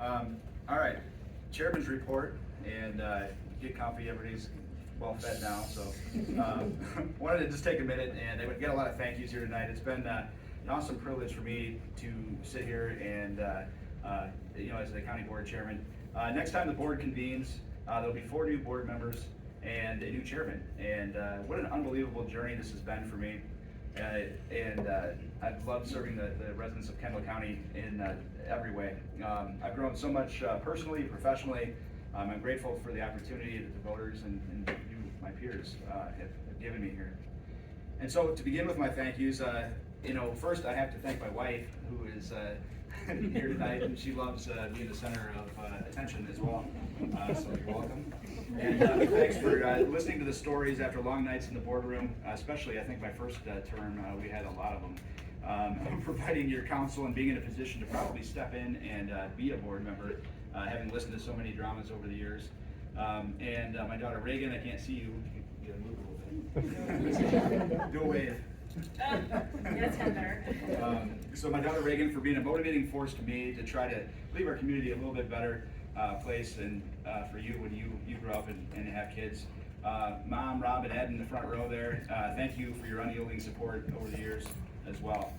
All right, chairman's report, and get comfy. Everybody's well fed now, so wanted to just take a minute and get a lot of thank yous here tonight. It's been an awesome privilege for me to sit here and as the county board chairman. Next time the board convenes, there'll be 4 new board members and a new chairman, and what an unbelievable journey this has been for me. I've loved serving the residents of Kendall County in every way. I've grown so much personally, professionally. I'm grateful for the opportunity that the voters and you, my peers, have given me here. And so to begin with my thank yous, first I have to thank my wife, who is here tonight, and she loves being the center of attention as well. So you're welcome. And thanks for listening to the stories after long nights in the boardroom, especially I think my first term, we had a lot of them. Providing your counsel and being in a position to probably step in and be a board member, having listened to so many dramas over the years. And my daughter Reagan, I can't see you. You gotta move a little bit. Do a wave. That's better. So my daughter Reagan for being a motivating force to me to try to leave our community a little bit better place and for you when you grow up and have kids. Mom, Rob, and Ed in the front row there, thank you for your unyielding support over the years as well.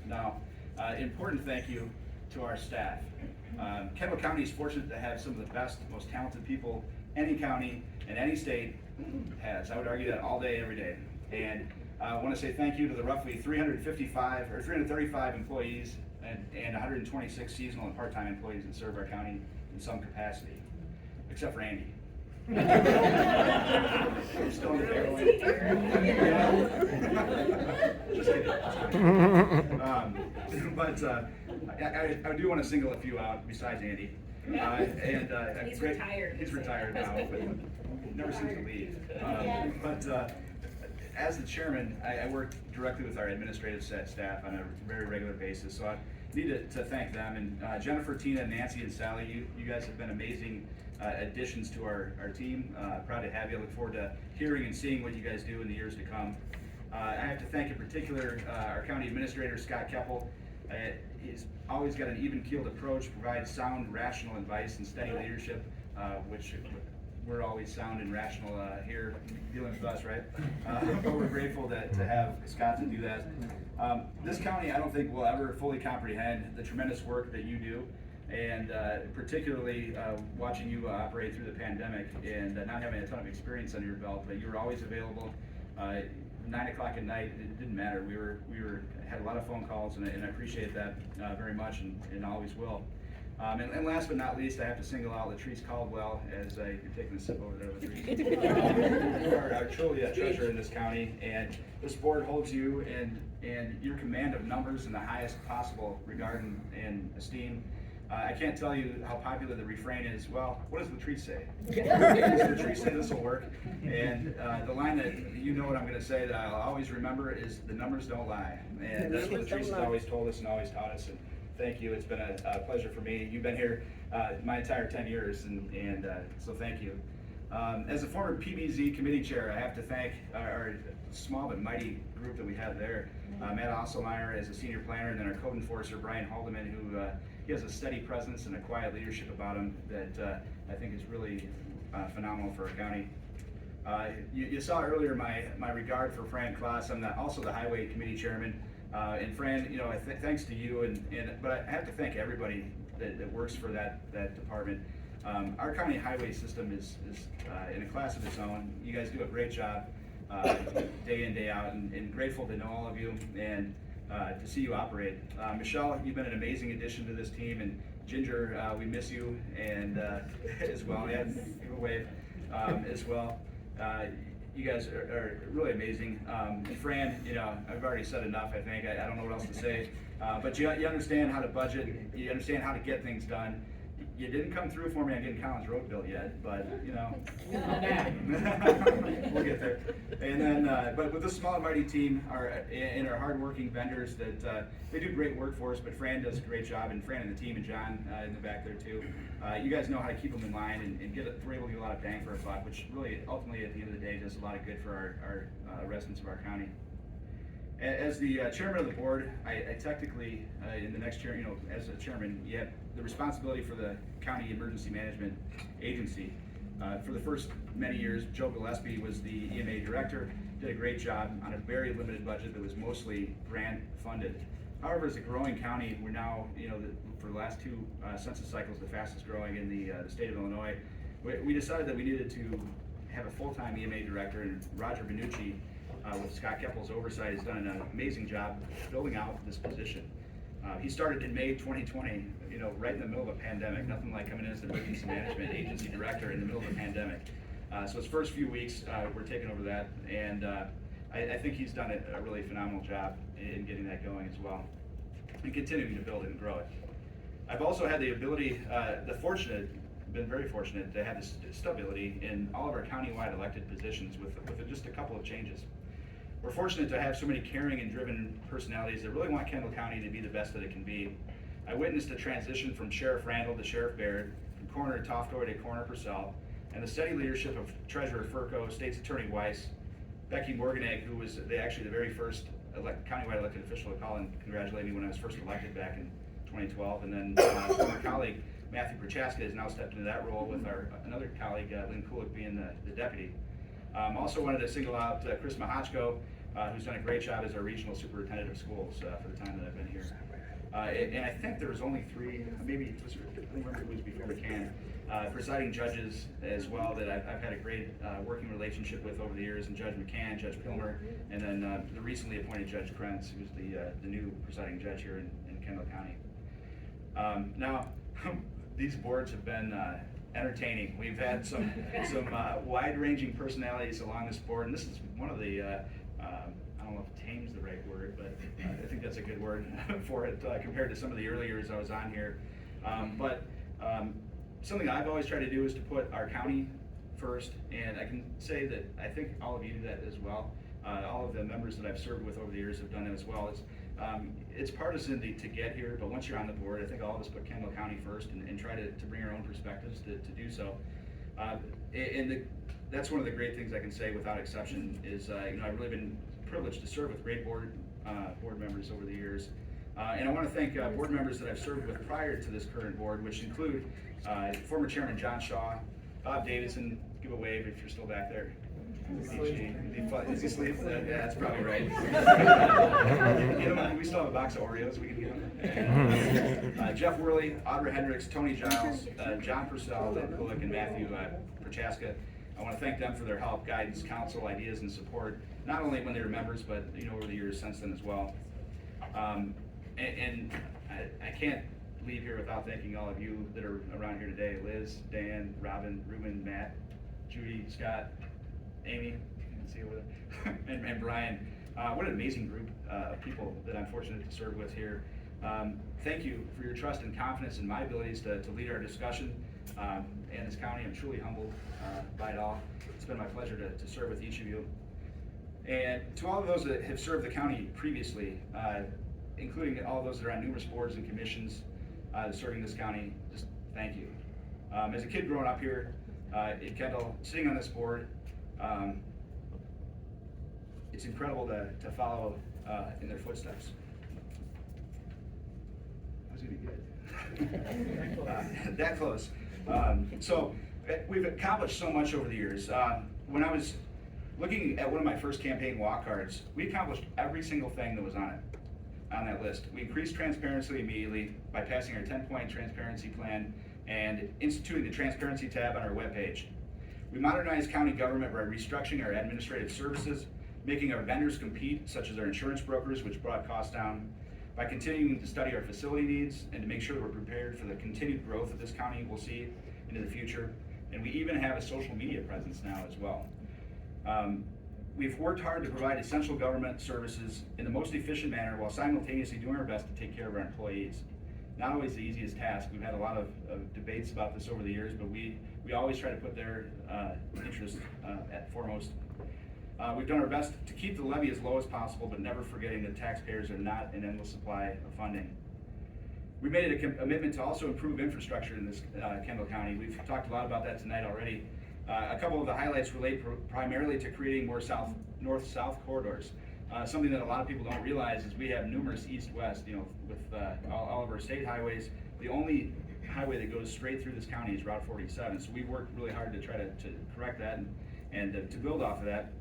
Now, important thank you to our staff. Kendall County is fortunate to have some of the best, most talented people any county and any state has. I would argue that all day, every day. And I want to say thank you to the roughly 335 employees and 126 seasonal and part-time employees that serve our county in some capacity, except for Andy. You're still in the family. Just kidding. But I do want to single a few out besides Andy. He's retired. He's retired now, but never seems to leave. As the chairman, I work directly with our administrative staff on a very regular basis, so I need to thank them. And Jennifer, Tina, Nancy, and Sally, you guys have been amazing additions to our team. Proud to have you. I look forward to hearing and seeing what you guys do in the years to come. I have to thank in particular our county administrator, Scott Keppel. He's always got an even-keeled approach, provides sound, rational advice and steady leadership, which we're always sound and rational here dealing with us, right? But we're grateful to have Scott to do that. This county, I don't think will ever fully comprehend the tremendous work that you do, and particularly watching you operate through the pandemic and not having a ton of experience under your belt, but you were always available. 9 o'clock at night, it didn't matter. We had a lot of phone calls, and I appreciate that very much, and always will. And last but not least, I have to single out Latrice Caldwell, as you're taking a sip over there, Latrice. You are truly a treasure in this county, and this board holds you and your command of numbers in the highest possible regard and esteem. I can't tell you how popular the refrain is. Well, what does Latrice say? Does Latrice say this will work? And the line that you know what I'm going to say that I'll always remember is the numbers don't lie. And that's what Latrice has always told us and always taught us. And thank you. It's been a pleasure for me. You've been here my entire 10 years, and so thank you. As a former PBZ committee chair, I have to thank our small but mighty group that we have there. Matt Osselmeyer as a senior planner, and then our code enforcer, Brian Haldeman, who he has a steady presence and a quiet leadership about him that I think is really phenomenal for our county. You saw earlier my regard for Fran Kloss. I'm also the highway committee chairman. And Fran, thanks to you, but I have to thank everybody that works for that department. Our county highway system is in a class of its own. You guys do a great job day in, day out, and grateful to know all of you and to see you operate. Michelle, you've been an amazing addition to this team, and Ginger, we miss you, and as well. Yeah, give a wave as well. You guys are really amazing. And Fran, I've already said enough, I think. I don't know what else to say. But you understand how to budget. You understand how to get things done. You didn't come through for me on getting Collins Road built yet, but, we'll get there. And then, but with this small and mighty team and our hardworking vendors that they do great work for us, but Fran does a great job, and Fran and the team, and John in the back there too. You guys know how to keep them in line and we're able to get a lot of bang for our buck, which really ultimately at the end of the day does a lot of good for our residents of our county. As the chairman of the board, I technically, in the next year, as a chairman, you have the responsibility for the county emergency management agency. For the first many years, Joe Gillespie was the EMA director, did a great job on a very limited budget that was mostly grant funded. However, as a growing county, we're now, for the last two census cycles, the fastest growing in the state of Illinois. We decided that we needed to have a full-time EMA director, and Roger Benucci, with Scott Keppel's oversight, has done an amazing job building out this position. He started in May 2020, right in the middle of a pandemic. Nothing like coming in as the emergency management agency director in the middle of a pandemic. So his first few weeks, we're taking over that, and I think he's done a really phenomenal job in getting that going as well, and continuing to build it and grow it. I've also had the ability, been very fortunate to have this stability in all of our countywide elected positions with just a couple of changes. We're fortunate to have so many caring and driven personalities that really want Kendall County to be the best that it can be. I witnessed a transition from Sheriff Randall to Sheriff Baird, from Coroner Toftoy to Coroner Purcell, and the steady leadership of Treasurer Furco, State's Attorney Weiss, Becky Morganegg, who was actually the very first countywide elected official to call and congratulate me when I was first elected back in 2012, and then my colleague Matthew Prochaska has now stepped into that role with another colleague, Lynn Kulik, being the deputy. Also wanted to single out Chris Mahachko, who's done a great job as our regional superintendent of schools for the time that I've been here. And I think there was only three, maybe it was, I don't remember if it was before McCann, presiding judges as well that I've had a great working relationship with over the years, and Judge McCann, Judge Pilmer, and then the recently appointed Judge Krentz, who's the new presiding judge here in Kendall County. Now, these boards have been entertaining. We've had some wide-ranging personalities along this board, and this is one of the, I don't know if tame's the right word, but I think that's a good word for it compared to some of the early years I was on here. Something I've always tried to do is to put our county first, and I can say that I think all of you do that as well. All of the members that I've served with over the years have done it as well. It's partisan to get here, but once you're on the board, I think all of us put Kendall County first and try to bring our own perspectives to do so. That's one of the great things I can say without exception is, I've really been privileged to serve with great board members over the years. And I want to thank board members that I've served with prior to this current board, which include former Chairman John Shaw, Bob Davidson, give a wave if you're still back there. Is he asleep? Yeah, that's probably right. We still have a box of Oreos we can give him. Jeff Worley, Audra Hendricks, Tony Giles, John Purcell, Lynn Kulik, and Matthew Prochaska. I want to thank them for their help, guidance, counsel, ideas, and support, not only when they were members, but over the years since then as well. And I can't leave here without thanking all of you that are around here today: Liz, Dan, Robin, Ruben, Matt, Judy, Scott, Amy, you can see over there, and Brian. What an amazing group of people that I'm fortunate to serve with here. Thank you for your trust and confidence in my abilities to lead our discussion in this county. I'm truly humbled by it all. It's been my pleasure to serve with each of you. And to all of those that have served the county previously, including all of those that are on numerous boards and commissions serving this county, just thank you. As a kid growing up here in Kendall, sitting on this board, it's incredible to follow in their footsteps. That was gonna be good. That close. So we've accomplished so much over the years. When I was looking at one of my first campaign walk cards, we accomplished every single thing that was on that list. We increased transparency immediately by passing our 10-point transparency plan and instituting the transparency tab on our webpage. We modernized county government by restructuring our administrative services, making our vendors compete, such as our insurance brokers, which brought costs down, by continuing to study our facility needs and to make sure that we're prepared for the continued growth that this county will see into the future. And we even have a social media presence now as well. We've worked hard to provide essential government services in the most efficient manner while simultaneously doing our best to take care of our employees. Not always the easiest task. We've had a lot of debates about this over the years, but we always try to put their interest at foremost. We've done our best to keep the levy as low as possible, but never forgetting that taxpayers are not an endless supply of funding. We made it a commitment to also improve infrastructure in this Kendall County. We've talked a lot about that tonight already. A couple of the highlights relate primarily to creating more north-south corridors. Something that a lot of people don't realize is we have numerous east-west, with all of our state highways. The only highway that goes straight through this county is Route 47. So we worked really hard to try to correct that and to build off of that.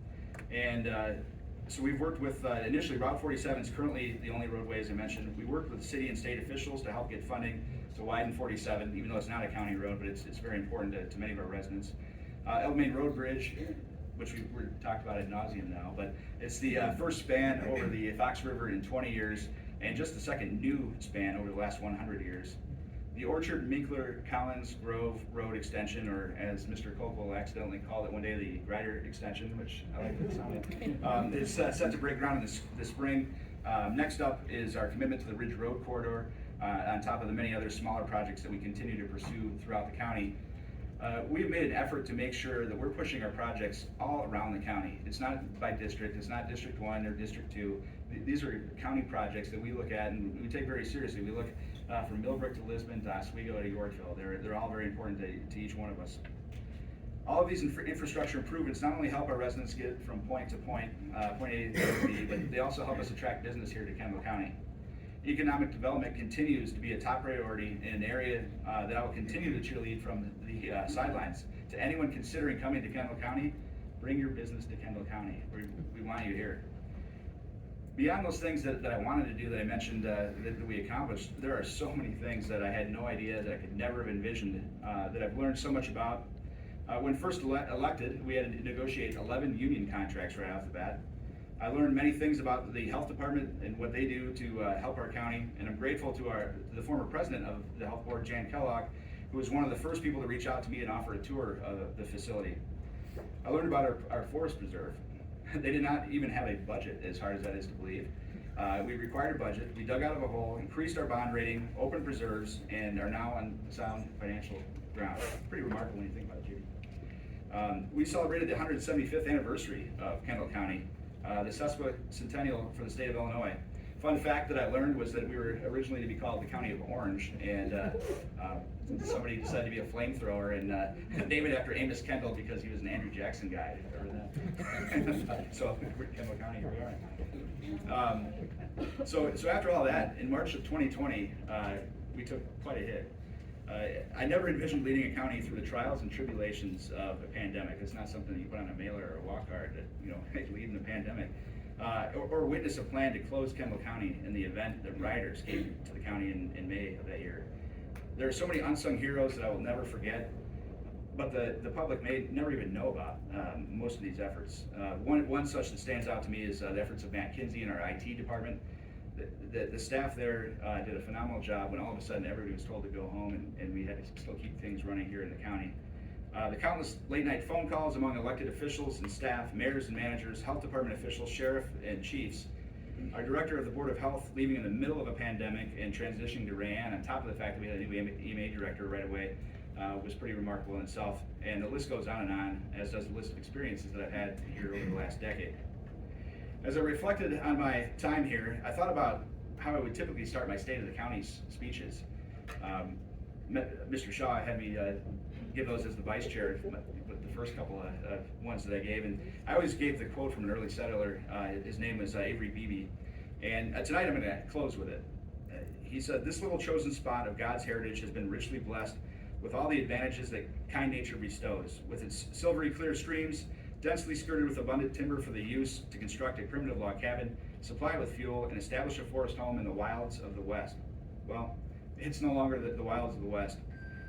And so we've worked with, initially Route 47 is currently the only roadway, as I mentioned. We worked with city and state officials to help get funding to widen 47, even though it's not a county road, but it's very important to many of our residents. El Main Road Bridge, which we're talked about ad nauseum now, but it's the first span over the Fox River in 20 years, and just the second new span over the last 100 years. The Orchard, Minkler, Collins, Grove Road Extension, or as Mr. Copel accidentally called it one day, the Gryder Extension, which I like the sound of, is set to break ground in the spring. Next up is our commitment to the Ridge Road Corridor, on top of the many other smaller projects that we continue to pursue throughout the county. We have made an effort to make sure that we're pushing our projects all around the county. It's not by district, it's not District 1 or District 2. These are county projects that we look at and we take very seriously. We look from Millbrook to Lisbon to Oswego to Yorkville. They're all very important to each one of us. All of these infrastructure improvements not only help our residents get from point to point, point A to point B, but they also help us attract business here to Kendall County. Economic development continues to be a top priority in an area that I will continue to cheerlead from the sidelines. To anyone considering coming to Kendall County, bring your business to Kendall County. We want you here. Beyond those things that I wanted to do that I mentioned that we accomplished, there are so many things that I had no idea, that I could never have envisioned, that I've learned so much about. When first elected, we had to negotiate 11 union contracts right off the bat. I learned many things about the health department and what they do to help our county, and I'm grateful to the former president of the health board, Jan Kellogg, who was one of the first people to reach out to me and offer a tour of the facility. I learned about our forest preserve. They did not even have a budget, as hard as that is to believe. We required a budget, we dug out of a hole, increased our bond rating, opened preserves, and are now on sound financial ground. Pretty remarkable when you think about it, Judy. We celebrated the 175th anniversary of Kendall County, the sesquicentennial for the state of Illinois. Fun fact that I learned was that we were originally to be called the County of Orange, and somebody decided to be a flamethrower and name it after Amos Kendall because he was an Andrew Jackson guy. So Kendall County, here we are. So after all that, in March of 2020, we took quite a hit. I never envisioned leading a county through the trials and tribulations of a pandemic. It's not something you put on a mailer or a walk card that, leading the pandemic. Or witness a plan to close Kendall County in the event that rioters came to the county in May of that year. There are so many unsung heroes that I will never forget, but the public may never even know about most of these efforts. One such that stands out to me is the efforts of Matt Kinsey in our IT department. The staff there did a phenomenal job when all of a sudden everybody was told to go home and we had to still keep things running here in the county. The countless late night phone calls among elected officials and staff, mayors and managers, health department officials, sheriff and chiefs. Our director of the Board of Health leaving in the middle of a pandemic and transitioning to Rayanne, on top of the fact that we had a new EMA director right away, was pretty remarkable in itself. And the list goes on, as does the list of experiences that I've had here over the last decade. As I reflected on my time here, I thought about how I would typically start my State of the County's speeches. Mr. Shaw had me give those as the vice chair with the first couple of ones that I gave, and I always gave the quote from an early settler. His name was Avery Beebe, and tonight I'm going to close with it. He said, "This little chosen spot of God's heritage has been richly blessed with all the advantages that kind nature bestows, with its silvery clear streams, densely skirted with abundant timber for the use to construct a primitive log cabin, supply with fuel, and establish a forest home in the wilds of the West." Well, it's no longer the wilds of the West.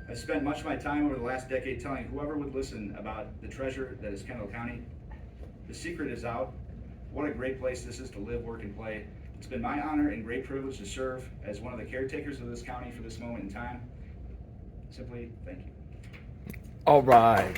I've spent much of my time over the last decade telling whoever would listen about the treasure that is Kendall County. The secret is out. What a great place this is to live, work, and play. It's been my honor and great privilege to serve as one of the caretakers of this county for this moment in time. Simply, thank you. All right.